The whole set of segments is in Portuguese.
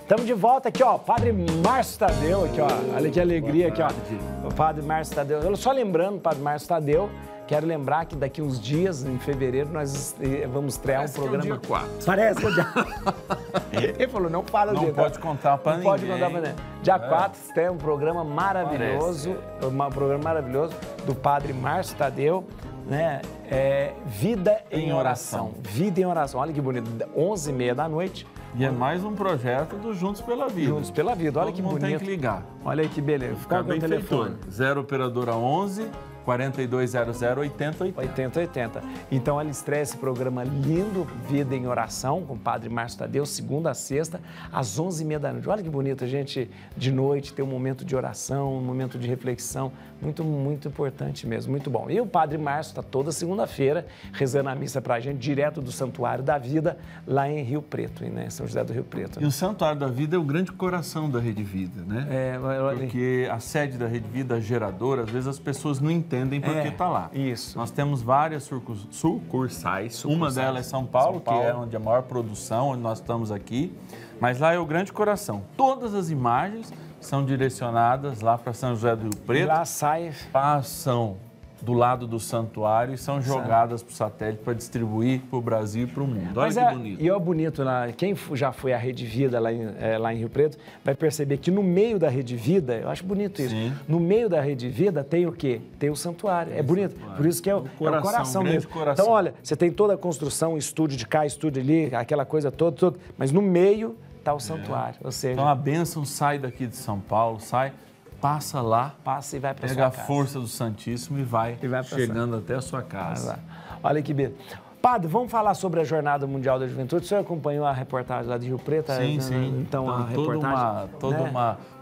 Estamos de volta aqui, ó, Padre Márcio Tadeu, aqui, ó, olha que alegria aqui, ó, o Padre Márcio Tadeu. Eu só lembrando, Padre Márcio Tadeu, quero lembrar que daqui uns dias, em fevereiro, nós vamos estrear um programa... Que é o dia 4. Parece que é o dia... Ele falou, não fala o dia. Não pode contar pra ninguém. Não pode contar pra ninguém. Dia 4 tem um programa maravilhoso, um programa maravilhoso do Padre Márcio Tadeu, né? Vida em Oração. Vida em Oração, olha que bonito, 11h30 da noite. E é mais um projeto do Juntos pela Vida. Juntos pela Vida, olha que bonito. Todo mundo tem que ligar. Olha aí que beleza. Ficar bem telefone. 0 operadora 11 4200 8080. 8080. Então ela estreia esse programa lindo, Vida em Oração, com o Padre Márcio Tadeu, segunda a sexta, às 11h30 da noite. Olha que bonito a gente, de noite, ter um momento de oração, um momento de reflexão, muito importante mesmo, muito bom. E o Padre Márcio está toda segunda-feira rezando a missa pra gente, direto do Santuário da Vida, lá em Rio Preto, né? São José do Rio Preto. E o Santuário da Vida é o grande coração da Rede Vida, né? Porque a sede da Rede Vida, a geradora, às vezes as pessoas não entendem porque está lá. Isso. Nós temos várias sucursais. Uma delas é São Paulo, que é onde a maior produção, onde nós estamos aqui. Mas lá é o grande coração. Todas as imagens são direcionadas lá para São José do Rio Preto. E lá sai... Passam do lado do santuário e são jogadas para o satélite para distribuir para o Brasil e para o mundo. Olha que bonito. E é bonito, lá, quem já foi à Rede Vida lá em Rio Preto vai perceber que no meio da Rede Vida, eu acho bonito isso, Sim. No meio da Rede Vida tem o quê? Tem o santuário. É bonito, santuário. Por isso que é o coração mesmo. Coração. Então, olha, você tem toda a construção, estúdio de cá, estúdio ali, aquela coisa toda, mas no meio está o santuário. Ou seja, então a bênção sai daqui de São Paulo, passa lá, passa e vai para sua casa. Pega a força do Santíssimo e vai chegando até a sua casa. Olha que beleza. Padre, vamos falar sobre a Jornada Mundial da Juventude. O senhor acompanhou a reportagem lá de Rio Preto? Sim. Então, a reportagem...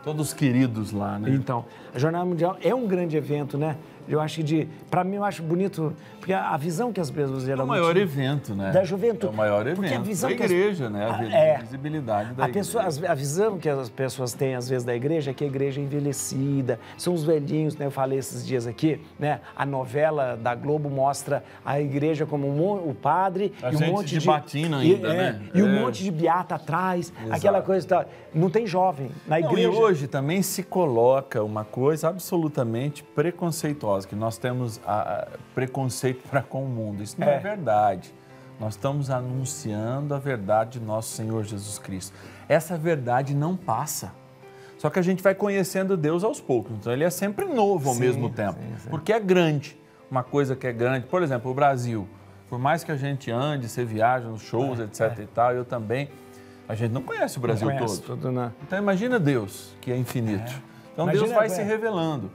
Todos queridos lá, né? Então, a Jornada Mundial é um grande evento, né? Eu acho que, para mim, eu acho bonito, porque a visão que as pessoas geralmente... É o maior evento, né? Da juventude. É o maior evento. Porque a visão da igreja, né? A visibilidade da igreja. A visão que as pessoas têm, às vezes, da igreja é que a igreja é envelhecida, são os velhinhos, né? Eu falei esses dias aqui, né? A novela da Globo mostra a igreja como o padre a e um monte de batina ainda, né? E um monte de beata atrás, aquela coisa e tal. Não tem jovem na igreja. E hoje também se coloca uma coisa absolutamente preconceituosa, que nós temos preconceito para com o mundo. Isso não é verdade. Nós estamos anunciando a verdade de nosso Senhor Jesus Cristo. Essa verdade não passa. Só que a gente vai conhecendo Deus aos poucos. Então, ele é sempre novo ao mesmo tempo. Sim. Porque é grande. Uma coisa que é grande. Por exemplo, o Brasil. Por mais que a gente ande, você viaja nos shows, etc. e tal, eu também. A gente não conhece o Brasil todo. Então, imagina Deus, que é infinito. Então, Deus vai se revelando.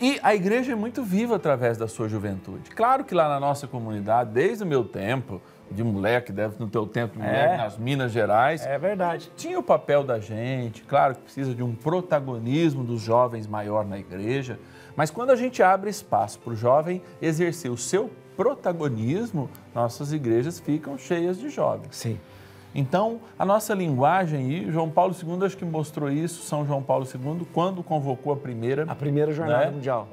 E a igreja é muito viva através da sua juventude. Claro que lá na nossa comunidade, desde o meu tempo, de moleque, deve no teu tempo de moleque, nas Minas Gerais. É verdade. Tinha o papel da gente, claro que precisa de um protagonismo dos jovens maior na igreja, mas quando a gente abre espaço para o jovem exercer o seu protagonismo, nossas igrejas ficam cheias de jovens. Sim. Então, a nossa linguagem, e João Paulo II acho que mostrou isso, São João Paulo II, quando convocou a primeira Jornada Mundial.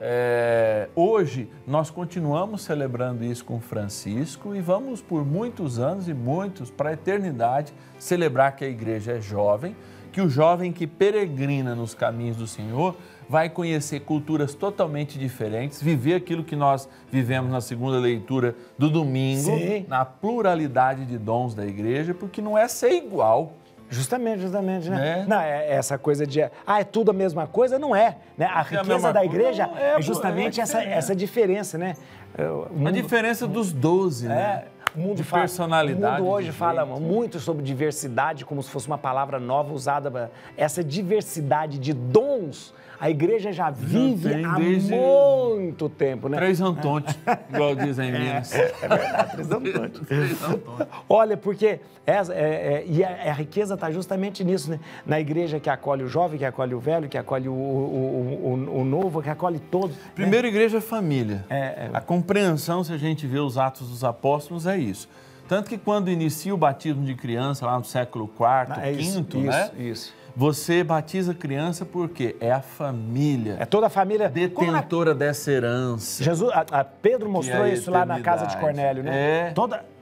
Hoje, nós continuamos celebrando isso com Francisco e vamos por muitos anos e muitos, para a eternidade, celebrar que a igreja é jovem, que o jovem que peregrina nos caminhos do Senhor vai conhecer culturas totalmente diferentes, viver aquilo que nós vivemos na segunda leitura do domingo, na pluralidade de dons da igreja, porque não é ser igual. Justamente, né? Não, essa coisa de... é tudo a mesma coisa, não é. Né? A riqueza da igreja é justamente essa diferença, né? A diferença dos 12, né? O mundo personalidade. O mundo hoje fala muito sobre diversidade, como se fosse uma palavra nova usada para essa diversidade de dons. A igreja já vive há muito tempo, né? Três Antontes, igual dizem em Minas. É verdade, Três Antontes. Olha, porque a riqueza está justamente nisso, né? Na igreja que acolhe o jovem, que acolhe o velho, que acolhe o novo, que acolhe todos. Primeiro, igreja é família. A compreensão, se a gente vê os Atos dos Apóstolos, é isso. Tanto que quando inicia o batismo de criança, lá no século IV, V, né? Isso. Você batiza a criança porque é a família. É toda a família. Detentora dessa herança. Jesus, Pedro mostrou isso lá na casa de Cornélio, né?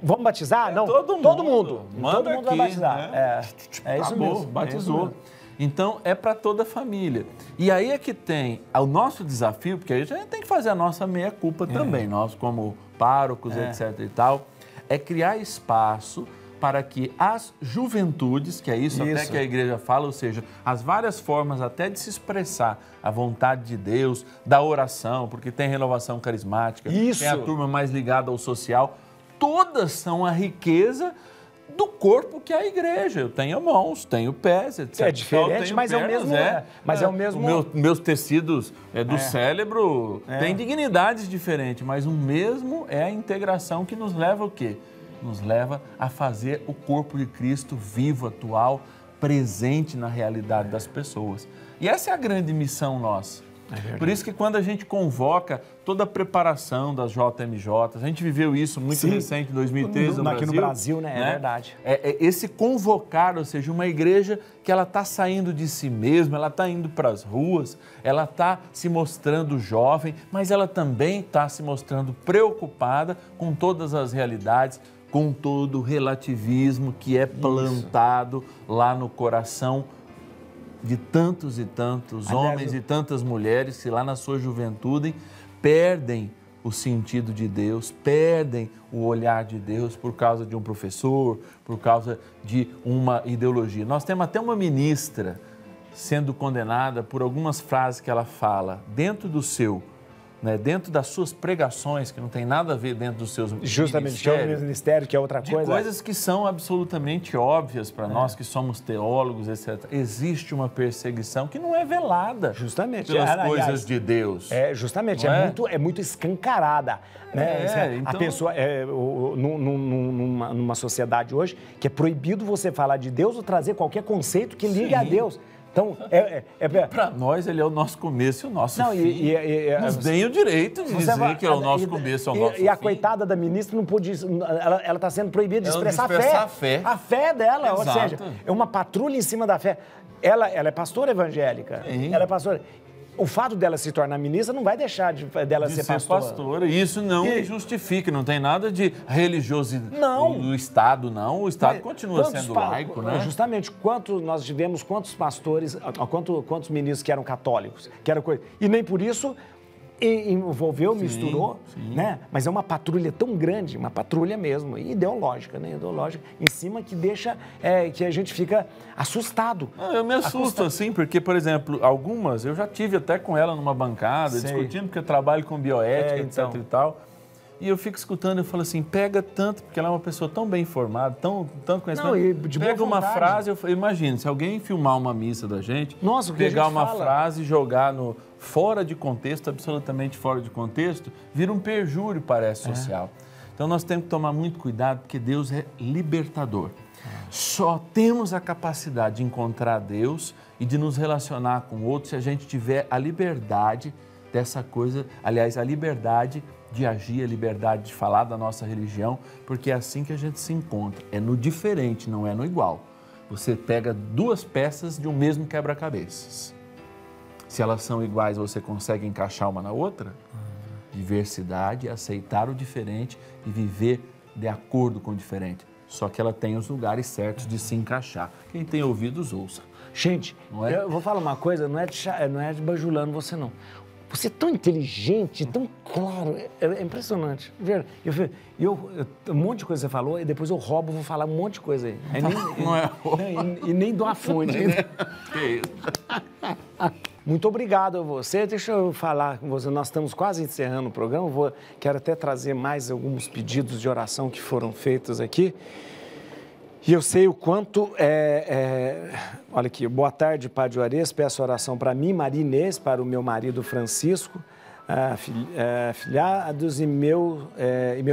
Vamos batizar? Não, todo mundo. Manda todo mundo aqui, vai batizar. Né? É isso mesmo. Batizou. Então, é para toda a família. E aí é que tem o nosso desafio, porque aí a gente tem que fazer a nossa meia-culpa também, nós como párocos, etc e tal, é criar espaço para que as juventudes, que é isso até que a igreja fala, ou seja, as várias formas até de se expressar a vontade de Deus, da oração, porque tem renovação carismática, tem a turma mais ligada ao social, todas são a riqueza do corpo que é a igreja. Eu tenho mãos, tenho pés, etc. É diferente, mas é o mesmo. Mas é o mesmo. Meus tecidos do cérebro têm dignidades diferentes, mas o mesmo é a integração que nos leva o quê? Nos leva a fazer o corpo de Cristo vivo, atual, presente na realidade das pessoas. E essa é a grande missão nossa. Por isso que quando a gente convoca toda a preparação das JMJ, a gente viveu isso muito recente, em 2013 no Brasil. Aqui no Brasil, né? É verdade. Esse convocar, ou seja, uma igreja que ela está saindo de si mesma, ela está indo para as ruas, ela está se mostrando jovem, mas ela também está se mostrando preocupada com todas as realidades, com todo o relativismo que é plantado lá no coração de tantos e tantos homens e tantas mulheres que lá na sua juventude perdem o sentido de Deus, perdem o olhar de Deus por causa de um professor, por causa de uma ideologia. Nós temos até uma ministra sendo condenada por algumas frases que ela fala dentro do seu, dentro das suas pregações, que não tem nada a ver dentro dos seus justamente, que é o ministério, que é outra coisa. Coisas que são absolutamente óbvias para nós que somos teólogos, etc. Existe uma perseguição que não é velada pelas coisas de Deus. Justamente, é muito escancarada. Né? A pessoa, numa sociedade hoje, que é proibido você falar de Deus ou trazer qualquer conceito que ligue a Deus. Então, para nós, ele é o nosso começo e o nosso fim. Nos deem o direito de dizer que é o nosso começo e o nosso fim. E a coitada da ministra não pôde... Ela está sendo proibida de expressar a fé. A fé dela, ou seja, é uma patrulha em cima da fé. Ela é pastora evangélica. Ela é pastora... O fato dela se tornar ministra não vai deixar dela ser pastora. Isso não justifica, não tem nada de religiosidade do Estado, não. O Estado continua sendo laico, né? Justamente, nós tivemos quantos pastores, quantos ministros que eram católicos, e nem por isso envolveu, misturou, né? Mas é uma patrulha tão grande, uma patrulha mesmo, ideológica, né? Ideológica, em cima que deixa, que a gente fica assustado. Eu me assusto assim, porque, por exemplo, algumas, eu já tive até com ela numa bancada, discutindo, porque eu trabalho com bioética, etc e tal. E eu fico escutando, eu falo assim, pega tanto, porque ela é uma pessoa tão bem informada, tanto conhecimento. Pega uma frase, eu imagino, se alguém filmar uma missa da gente, pegar uma frase e jogar fora de contexto, absolutamente fora de contexto, vira um perjúrio, parece, social. Então nós temos que tomar muito cuidado, porque Deus é libertador. Só temos a capacidade de encontrar Deus e de nos relacionar com outros se a gente tiver a liberdade dessa coisa, aliás, a liberdade de agir, a liberdade de falar da nossa religião, porque é assim que a gente se encontra. É no diferente, não é no igual. Você pega duas peças de um mesmo quebra-cabeças. Se elas são iguais, você consegue encaixar uma na outra? Diversidade, aceitar o diferente e viver de acordo com o diferente. Só que ela tem os lugares certos de se encaixar. Quem tem ouvidos, ouça. Gente, eu vou falar uma coisa, não é de bajulando você, não. Você é tão inteligente, tão claro, é impressionante. Um monte de coisa você falou, e depois eu vou falar um monte de coisa aí. E nem dou a fonte. Que isso? Muito obrigado a você. Deixa eu falar com você. Nós estamos quase encerrando o programa. Quero até trazer mais alguns pedidos de oração que foram feitos aqui. E eu sei o quanto olha aqui, boa tarde, Padre Juarez, peço oração para mim, Maria Inês, para o meu marido Francisco, afilhados e meu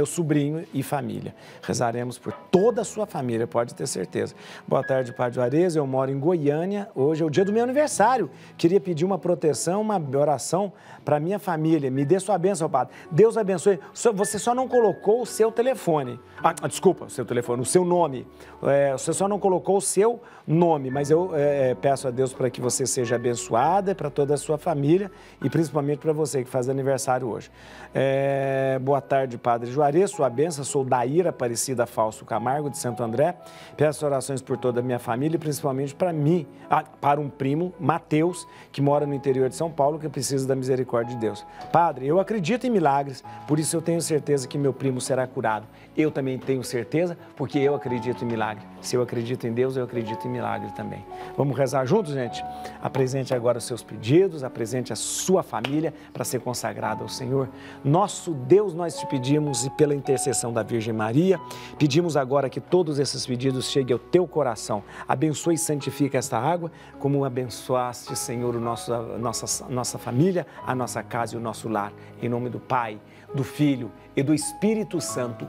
sobrinho e família. Rezaremos por toda a sua família, pode ter certeza. Boa tarde, Padre Juarez, eu moro em Goiânia, hoje é o dia do meu aniversário. Queria pedir uma proteção, uma oração para minha família. Me dê sua bênção, Padre. Deus abençoe. Você só não colocou o seu telefone. Desculpa, o seu telefone, o seu nome. Você só não colocou o seu nome, mas eu peço a Deus para que você seja abençoada, para toda a sua família e principalmente para você que faz aniversário hoje. Boa tarde, Padre Juarez, sua bênção. Sou Daíra Aparecida Falso Camargo, de Santo André. Peço orações por toda a minha família e principalmente para mim, para um primo, Mateus, que mora no interior de São Paulo, que precisa da misericórdia de Deus. Padre, eu acredito em milagres, por isso eu tenho certeza que meu primo será curado. Eu também tenho certeza, porque eu acredito em milagre. Se eu acredito em Deus, eu acredito em milagre também. Vamos rezar juntos, gente? Apresente agora os seus pedidos, apresente a sua família para ser consagrada ao Senhor. Nosso Deus, nós te pedimos e pela intercessão da Virgem Maria, pedimos agora que todos esses pedidos cheguem ao teu coração. Abençoe e santifica esta água, como abençoaste, Senhor, nossa família, a nossa casa e o nosso lar. Em nome do Pai, do Filho e do Espírito Santo.